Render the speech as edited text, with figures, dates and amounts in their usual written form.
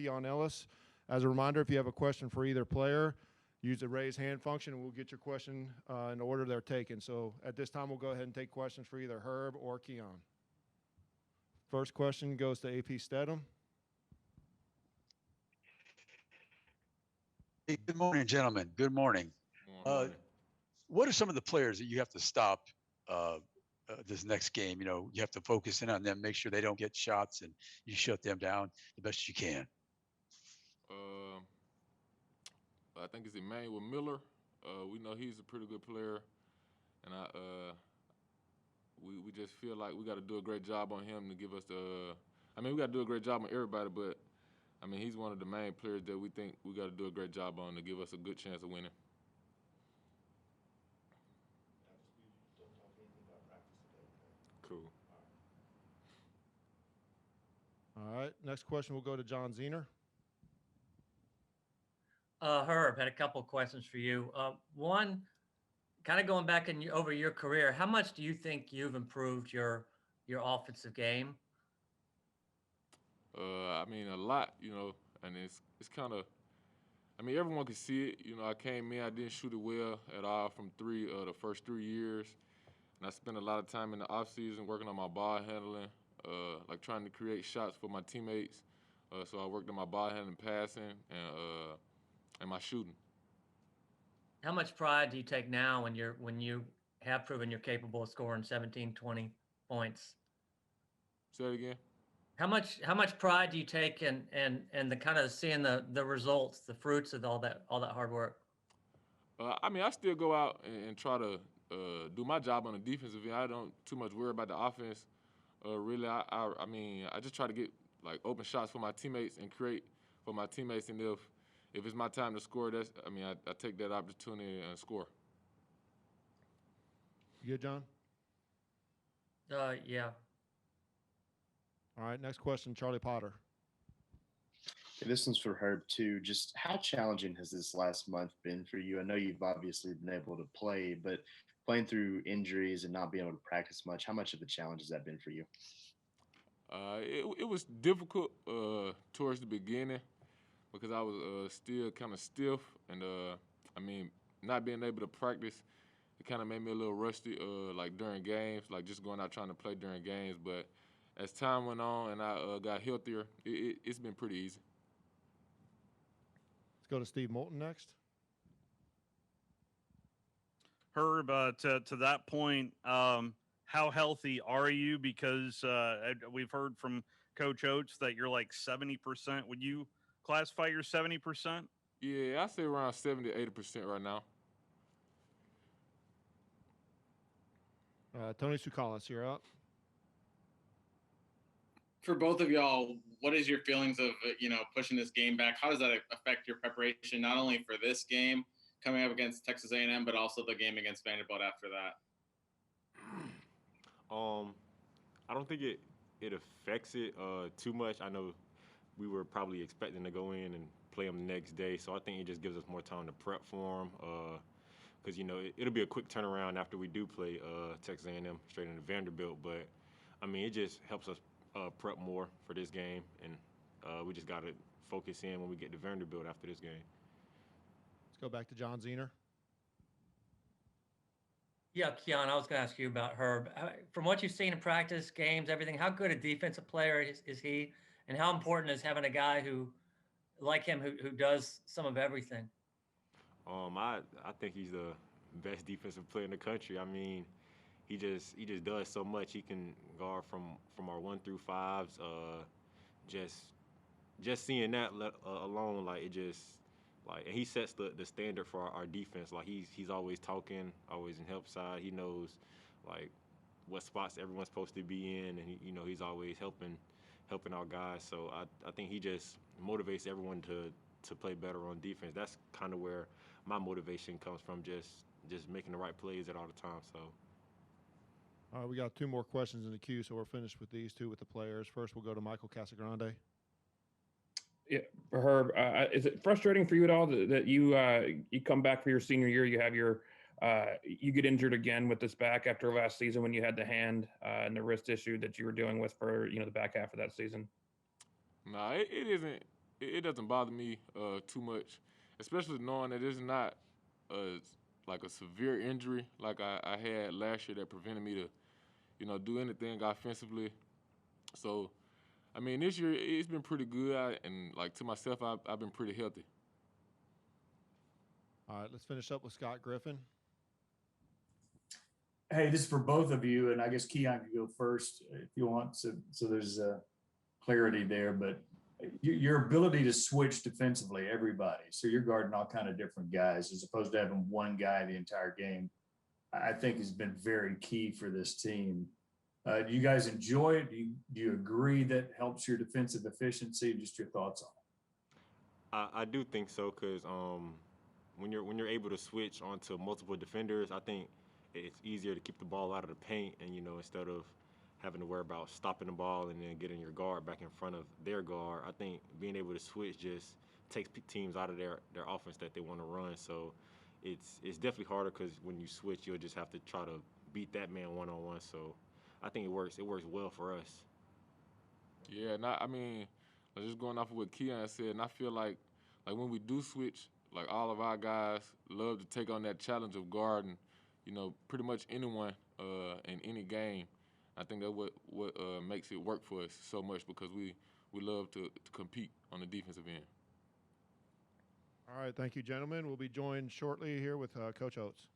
Keon Ellis. As a reminder, if you have a question for either player, use the raise hand function, and we'll get your question in the order they're taken. So at this time, we'll go ahead and take questions for either Herb or Keon. First question goes to AP Stedham. Hey, good morning, gentlemen. Good morning. What are some of the players that you have to stop this next game? You know, you have to focus in on them, make sure they don't get shots, and you shut them down the best you can. I think it's Emmanuel Miller. We know he's a pretty good player, and we just feel like we got to do a great job on him to give us the. I mean, we got to do a great job on everybody, but I mean, he's one of the main players that we think we got to do a great job on to give us a good chance of winning. Cool. All right. Next question will go to John Zener. Herb, had a couple of questions for you. One, kind of going back over your career, how much do you think you've improved your offensive game? I mean, a lot, you know, and it's kind of, I mean, everyone can see it. You know, I came in, I didn't shoot it well at all from three, the first 3 years. And I spent a lot of time in the off season working on my ball handling, like trying to create shots for my teammates. So I worked on my ball handling, passing, and my shooting. How much pride do you take now when you have proven you're capable of scoring 17, 20 points? Say it again. How much pride do you take in the kind of seeing the results, the fruits of all that hard work? I mean, I still go out and try to do my job on the defensive end. I don't too much worry about the offense. Really, I mean, I just try to get like open shots for my teammates and create for my teammates. And if it's my time to score, I take that opportunity and score. You good, John? Yeah. All right, next question, Charlie Potter. Okay, this one's for Herb too. Just how challenging has this last month been for you? I know you've obviously been able to play, but playing through injuries and not being able to practice much, how much of a challenge has that been for you? It was difficult towards the beginning because I was still kind of stiff, and I mean, not being able to practice, it kind of made me a little rusty, like during games, like just going out trying to play during games. But as time went on and I got healthier, it's been pretty easy. Let's go to Steve Moulton next. Herb, to that point, how healthy are you? Because we've heard from Coach Oates that you're like 70%. Would you classify your 70%? Yeah, I say around 70 to 80% right now. Tony Tsoukalas, you're up. For both of y'all, what is your feelings of, pushing this game back? How does that affect your preparation, not only for this game coming up against Texas A&M, but also the game against Vanderbilt after that? I don't think it affects it too much. I know we were probably expecting to go in and play them the next day, so I think it just gives us more time to prep for them. Because it'll be a quick turnaround after we do play Texas A&M straight into Vanderbilt. But I mean, it just helps us prep more for this game, and we just got to focus in when we get to Vanderbilt after this game. Let's go back to John Zener. Yeah, Keon, I was going to ask you about Herb. From what you've seen in practice, games, everything, how good a defensive player is he, and how important is having a guy who does some of everything? I think he's the best defensive player in the country. I mean, he just does so much. He can guard from our 1 through 5s. Just seeing that alone, like it just and he sets the standard for our defense. Like he's always talking, always in help side. He knows like what spots everyone's supposed to be in, and he's always helping our guys. So I think he just motivates everyone to play better on defense. That's kind of where my motivation comes from, just making the right plays at all the time. So. All right, we got 2 more questions in the queue, so we're finished with these 2 with the players. First, we'll go to Michael Casagrande. Yeah, Herb, is it frustrating for you at all that you come back for your senior year, you have you get injured again with this back after last season when you had the hand and the wrist issue that you were dealing with for the back half of that season? No, it isn't it doesn't bother me too much, especially knowing that it's not like a severe injury like I had last year that prevented me to, do anything offensively. So, I mean, this year it's been pretty good, and like to myself, I've been pretty healthy. All right, let's finish up with Scott Griffin. Hey, this is for both of you, and I guess Keon can go first if you want. So there's clarity there, but your ability to switch defensively, everybody. So you're guarding all kind of different guys as opposed to having one guy the entire game. I think has been very key for this team. Do you guys enjoy it? Do you agree that helps your defensive efficiency? Just your thoughts on it. I do think so, because when you're able to switch onto multiple defenders, I think it's easier to keep the ball out of the paint, and instead of having to worry about stopping the ball and then getting your guard back in front of their guard, I think being able to switch just takes teams out of their offense that they want to run. So it's definitely harder, because when you switch, you'll just have to try to beat that man one-on-one. So I think it works well for us. Yeah, and I mean, just going off of what Keon said, and I feel like when we do switch, like all of our guys love to take on that challenge of guarding, pretty much anyone in any game. I think that's what makes it work for us so much, because we love to compete on the defensive end. All right, thank you, gentlemen. We'll be joined shortly here with Coach Oates.